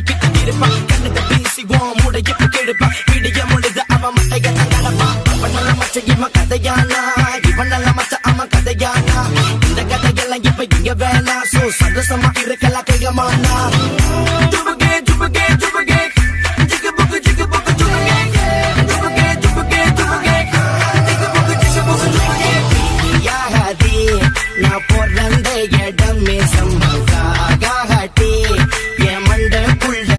கிட்ட இருப்பான் கண்ணுக்கு வீசிவோம் மூடைய கெடுப்பான் விடிய முழுது அவன் மட்டைய தங்கடப்பான் அவன் நல்ல மச்ச இவன் கதையானா இவன் நல்ல மச்ச அவன் கதையானா இந்த கதையெல்லாம் இப்ப இங்க வேணா சோ சந்தோஷமா இருக்கலாம் கைகமானா